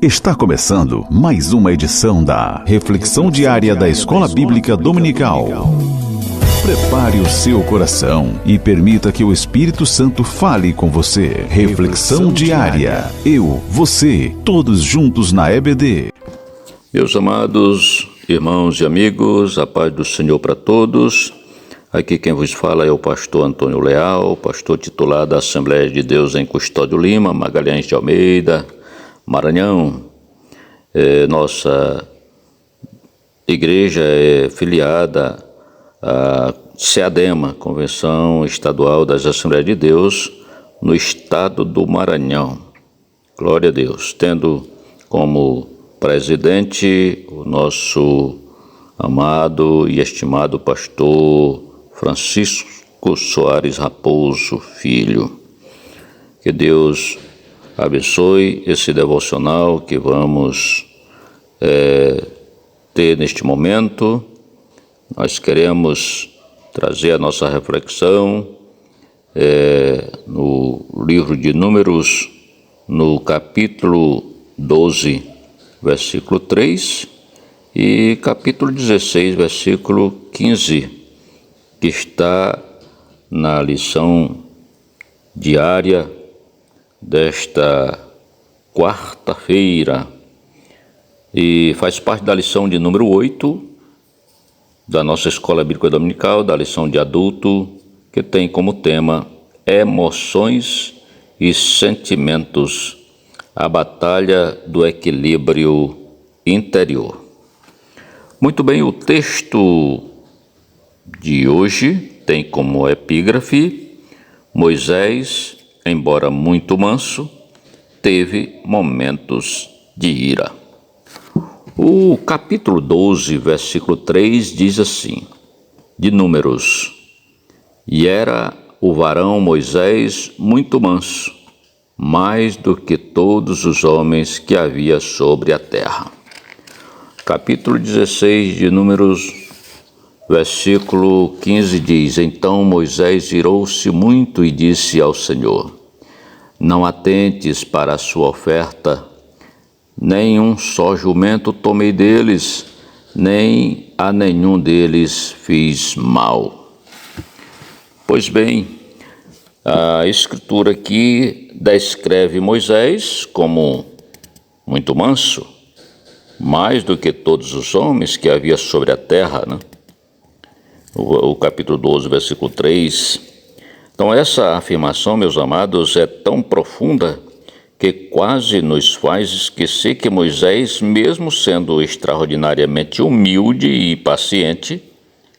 Está começando mais uma edição da Reflexão Diária da Escola Bíblica Dominical. Prepare o seu coração e permita que o Espírito Santo fale com você. Reflexão Diária. Eu, você, todos juntos na EBD. Meus amados irmãos e amigos, a paz do Senhor para todos. Aqui quem vos fala é o pastor Antônio Leal, pastor titular da Assembleia de Deus em Custódio Lima, Magalhães de Almeida, Maranhão. Nossa igreja é filiada à CEADEMA, Convenção Estadual das Assembleias de Deus, no estado do Maranhão. Glória a Deus. Tendo como presidente o nosso amado e estimado pastor Francisco Soares Raposo Filho. Que Deus abençoe esse devocional que vamos ter neste momento. Nós queremos trazer a nossa reflexão no livro de Números, no capítulo 12, versículo 3 e capítulo 16, versículo 15, que está na lição diária desta quarta-feira e faz parte da lição de número 8 da nossa Escola Bíblica Dominical, da lição de adulto, que tem como tema emoções e sentimentos, a batalha do equilíbrio interior. Muito bem, o texto de hoje tem como epígrafe: Moisés, embora muito manso, teve momentos de ira. O capítulo 12, versículo 3 diz assim, de Números: E era o varão Moisés muito manso, mais do que todos os homens que havia sobre a terra. Capítulo 16 de Números, versículo 15 diz: Então Moisés irou-se muito e disse ao Senhor: Não atentes para a sua oferta, nem um só jumento tomei deles, nem a nenhum deles fiz mal. Pois bem, a Escritura aqui descreve Moisés como muito manso, mais do que todos os homens que havia sobre a terra, né? O capítulo 12, versículo 3. Então essa afirmação, meus amados, é tão profunda que quase nos faz esquecer que Moisés, mesmo sendo extraordinariamente humilde e paciente,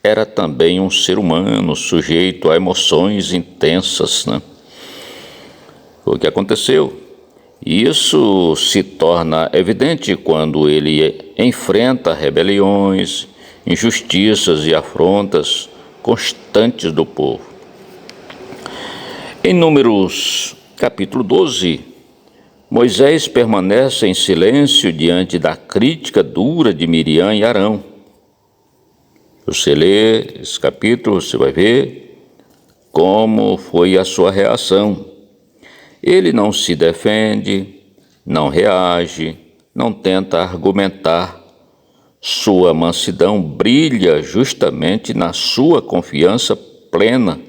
era também um ser humano sujeito a emoções intensas, né? Foi o que aconteceu. E isso se torna evidente quando ele enfrenta rebeliões, injustiças e afrontas constantes do povo. Em Números capítulo 12, Moisés permanece em silêncio diante da crítica dura de Miriam e Arão. Você lê esse capítulo, você vai ver como foi a sua reação. Ele não se defende, não reage, não tenta argumentar. Sua mansidão brilha justamente na sua confiança plena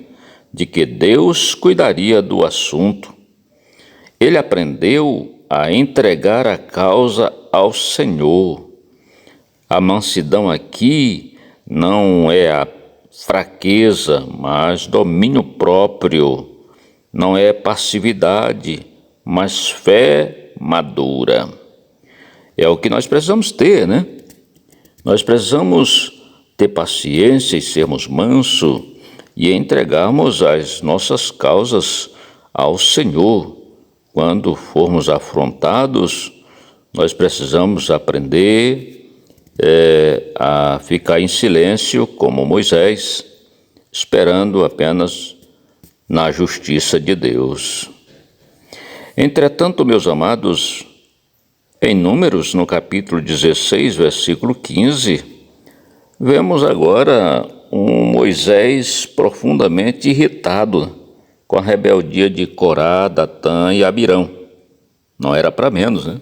de que Deus cuidaria do assunto. Ele aprendeu a entregar a causa ao Senhor. A mansidão aqui não é a fraqueza, mas domínio próprio. Não é passividade, mas fé madura. É o que nós precisamos ter, né? Nós precisamos ter paciência e sermos mansos e entregarmos as nossas causas ao Senhor. Quando formos afrontados, nós precisamos aprender a ficar em silêncio, como Moisés, esperando apenas na justiça de Deus. Entretanto, meus amados, em Números, no capítulo 16, versículo 15, vemos agora um Moisés profundamente irritado com a rebeldia de Corá, Datã e Abirão. Não era para menos, né?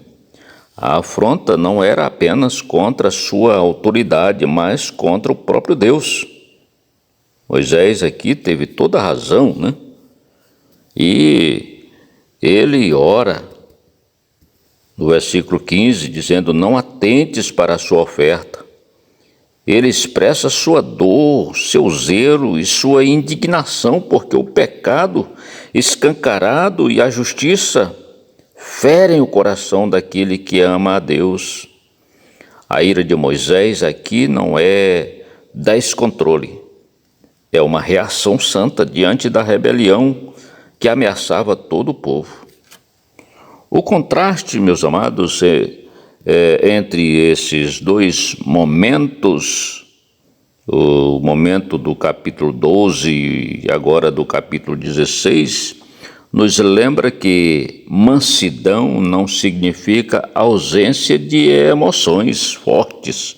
A afronta não era apenas contra a sua autoridade, mas contra o próprio Deus. Moisés aqui teve toda a razão, né? E ele ora no versículo 15, dizendo: não atentes para a sua oferta. Ele expressa sua dor, seu zelo e sua indignação, porque o pecado escancarado e a justiça ferem o coração daquele que ama a Deus. A ira de Moisés aqui não é descontrole, é uma reação santa diante da rebelião que ameaçava todo o povo. O contraste, meus amados, entre esses dois momentos, o momento do capítulo 12 e agora do capítulo 16, nos lembra que mansidão não significa ausência de emoções fortes,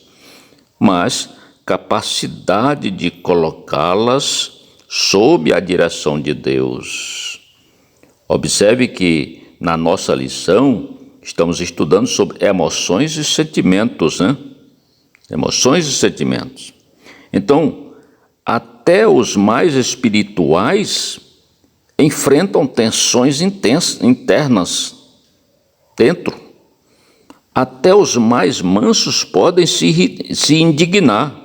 mas capacidade de colocá-las sob a direção de Deus. Observe que na nossa lição estamos estudando sobre emoções e sentimentos, né? Emoções e sentimentos. Então, até os mais espirituais enfrentam tensões internas dentro. Até os mais mansos podem se indignar.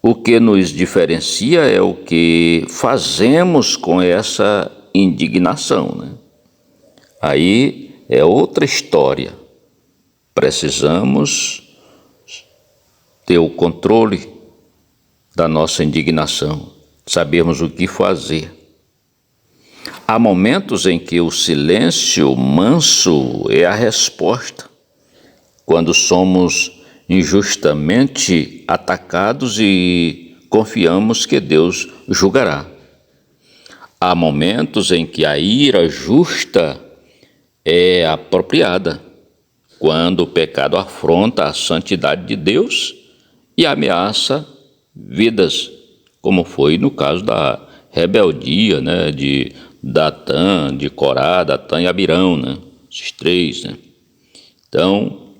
O que nos diferencia é o que fazemos com essa indignação, né? Aí é outra história. Precisamos ter o controle da nossa indignação, sabermos o que fazer. Há momentos em que o silêncio manso é a resposta, quando somos injustamente atacados e confiamos que Deus julgará. Há momentos em que a ira justa é apropriada, quando o pecado afronta a santidade de Deus e ameaça vidas, como foi no caso da rebeldia, né, de Datã, de Corá, Datã e Abirão, né, esses três, né. Então,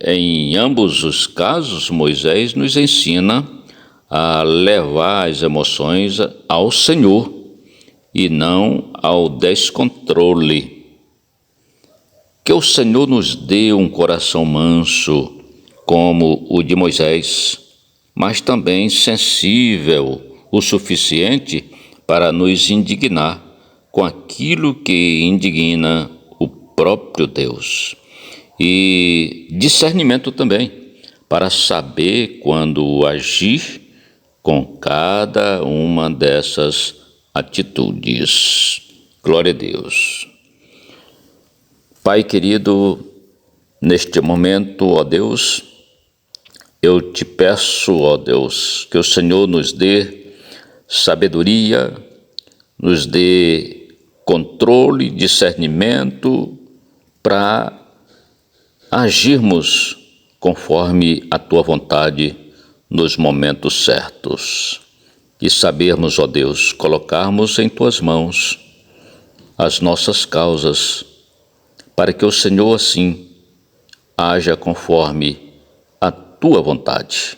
em ambos os casos, Moisés nos ensina a levar as emoções ao Senhor e não ao descontrole. Que o Senhor nos dê um coração manso, como o de Moisés, mas também sensível o suficiente para nos indignar com aquilo que indigna o próprio Deus. E discernimento também, para saber quando agir com cada uma dessas atitudes. Glória a Deus. Pai querido, neste momento, ó Deus, eu te peço, ó Deus, que o Senhor nos dê sabedoria, nos dê controle, discernimento para agirmos conforme a tua vontade nos momentos certos. E sabermos, ó Deus, colocarmos em tuas mãos as nossas causas, para que o Senhor assim haja conforme a tua vontade.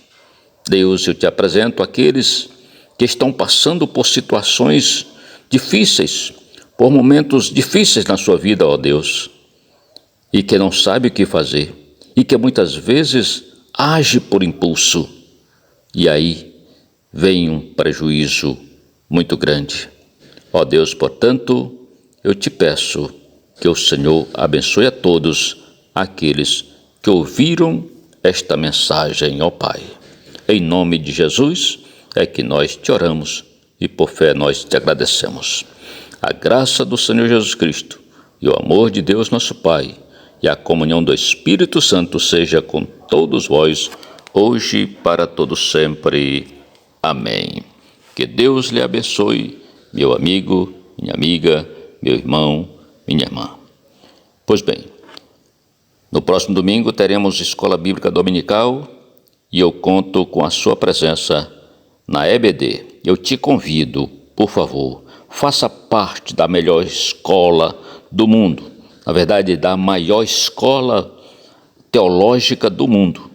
Deus, eu te apresento aqueles que estão passando por situações difíceis, por momentos difíceis na sua vida, ó Deus, e que não sabe o que fazer, e que muitas vezes age por impulso, e aí vem um prejuízo muito grande. Ó Deus, portanto, eu te peço que o Senhor abençoe a todos aqueles que ouviram esta mensagem, ó Pai. Em nome de Jesus é que nós te oramos e por fé nós te agradecemos. A graça do Senhor Jesus Cristo e o amor de Deus nosso Pai e a comunhão do Espírito Santo seja com todos vós, hoje e para todos sempre. Amém. Que Deus lhe abençoe, meu amigo, minha amiga, meu irmão, minha irmã. Pois bem, no próximo domingo teremos Escola Bíblica Dominical e eu conto com a sua presença na EBD. Eu te convido, por favor, faça parte da melhor escola do mundo, na verdade, da maior escola teológica do mundo.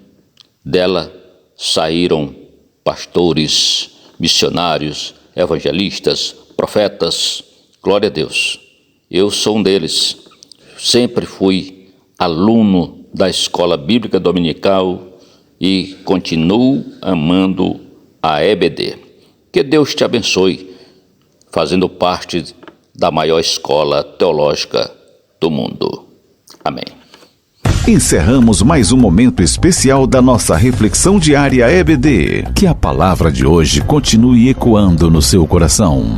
Dela saíram pastores, missionários, evangelistas, profetas. Glória a Deus. Eu sou um deles. Sempre fui aluno da Escola Bíblica Dominical e continuo amando a EBD. Que Deus te abençoe, fazendo parte da maior escola teológica do mundo. Amém. Encerramos mais um momento especial da nossa reflexão diária EBD. Que a palavra de hoje continue ecoando no seu coração.